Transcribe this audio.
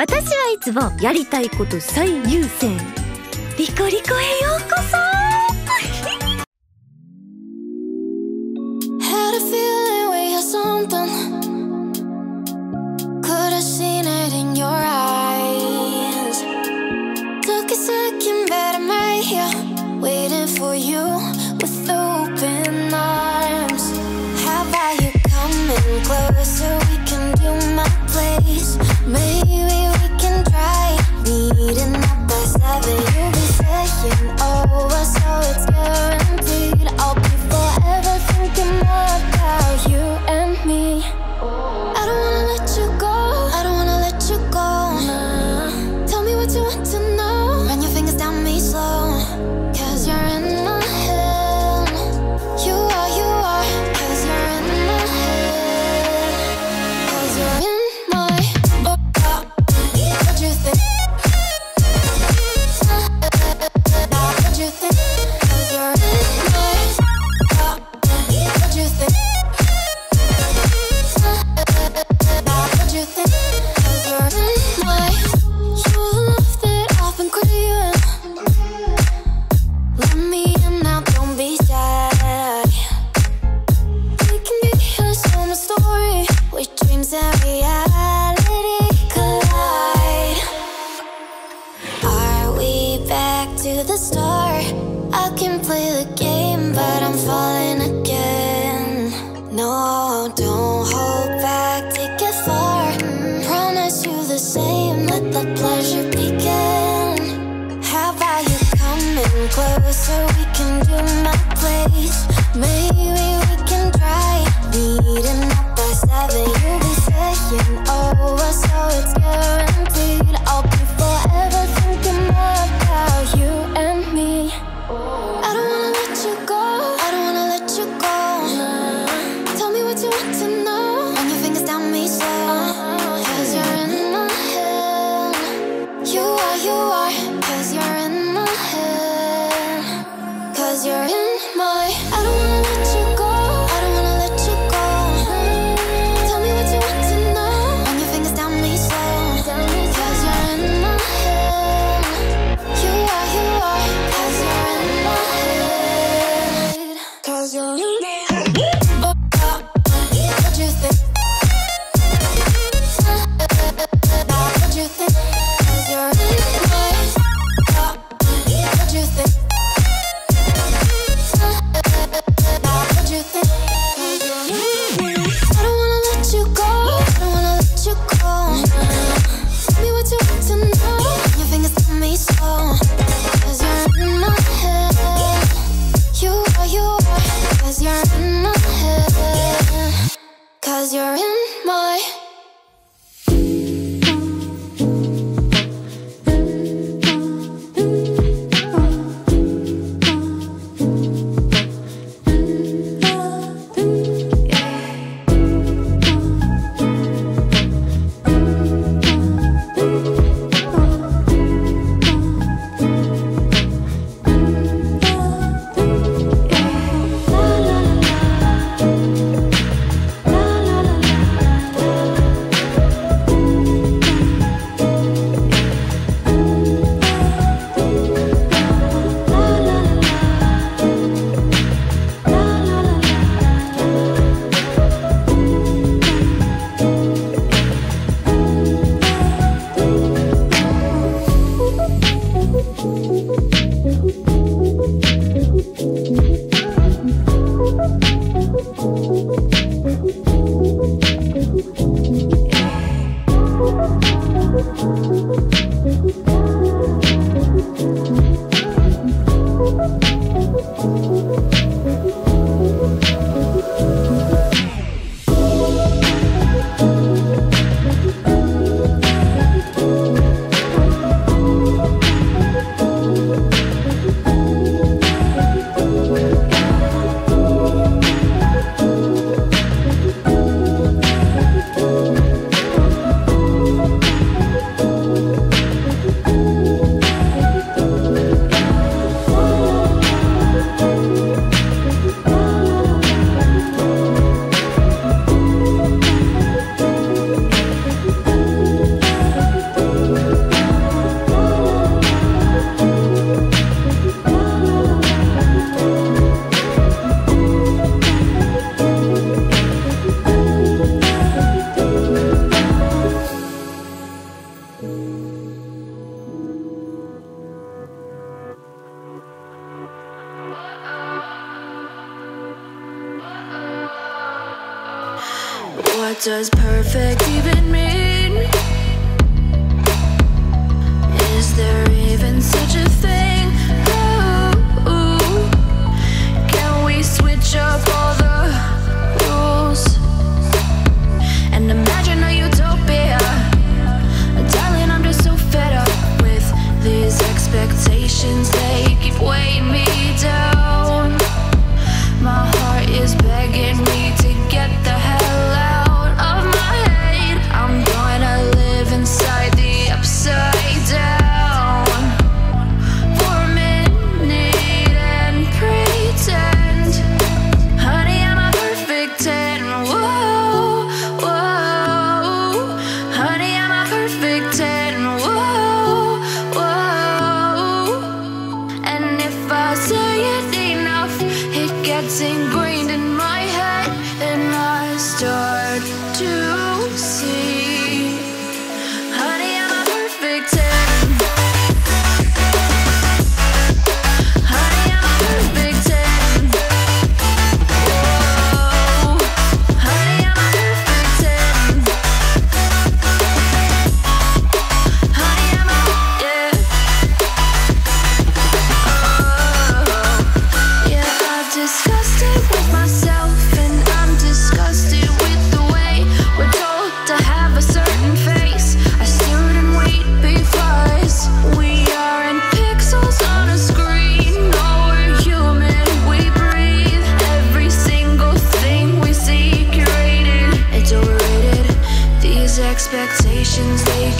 私はいつもやりたいこと最優先。リコリコへようこそ。Had a feeling we had something. Could have seen it in your eyes. Took a second, but I'm right here, waiting for you with open arms. How about you coming closer? We can do my place. Maybe we can try meeting up by 7. You'll be saying over, so it's guaranteed. I'll be forever thinking more about you and me. I don't wanna let you go, I don't wanna let you go. Tell me what you want to know. Run your fingers down me slow, 'cause you're in my head. You are, 'cause you're in my head. 'Cause you're in my what you think? What you think? 'Cause you're in my what you think? What you think? 'Cause you're in my you love that I've been craving. Let me in now, don't be shy. We can be a summer story where dreams and reality collide. Are we back to the start? I can play the game, but I'm falling again. No, don't hold back, take it far. Promise you the same, let the pleasure begin. How about you coming closer? We can do my place. Maybe we can try meeting up by 7. You'll be saying over, so it's guaranteed. I'll be forever thinking more about you and me. I don't wanna let you go, I don't wanna let you go. Tell me what you want to know. Run your fingers down me slow, 'cause you're in my head. You are, 'cause you're in my head. 'Cause you're in my I don't wanna let you go, I don't wanna let you go. Tell me what you want to know. Run your fingers down me slow, 'cause you're in my head. You are, 'cause you're in my head. 'Cause you're in my head. What you think? What you think? 'Cause you're in my what you think? What you think? 'Cause you're in my I don't wanna let you go, I don't wanna let you go. Tell me what you want to know. Run your fingers down me slow, 'cause you're in my head. You are, 'cause you're in my head. 'Cause you're in my does perfect even mean? Is there even such a thing? Ooh, can we switch up all the rules and imagine a utopia? Darling, I'm just so fed up with these expectations. They keep weighing me down. My heart is begging me to get the hell out of my head. I'm gonna live inside the upside down for a minute and pretend, honey, I'm a perfect 10. Whoa, whoa, honey, I'm a perfect 10. Whoa, whoa, and if I say it enough, it gets ingrained in my head, and I start to see, honey, I'm a perfect 10. Honey, I'm a perfect 10. Whoa, honey, I'm a perfect 10. Honey, I'm a, yeah. Yeah, I've discussed it with myself, and I'm disgusted with the way we're told to have a certain face, a certain weight, because we aren't pixels on a screen. No, we're human, we breathe. Every single thing we see curated, it's overrated. These expectations, they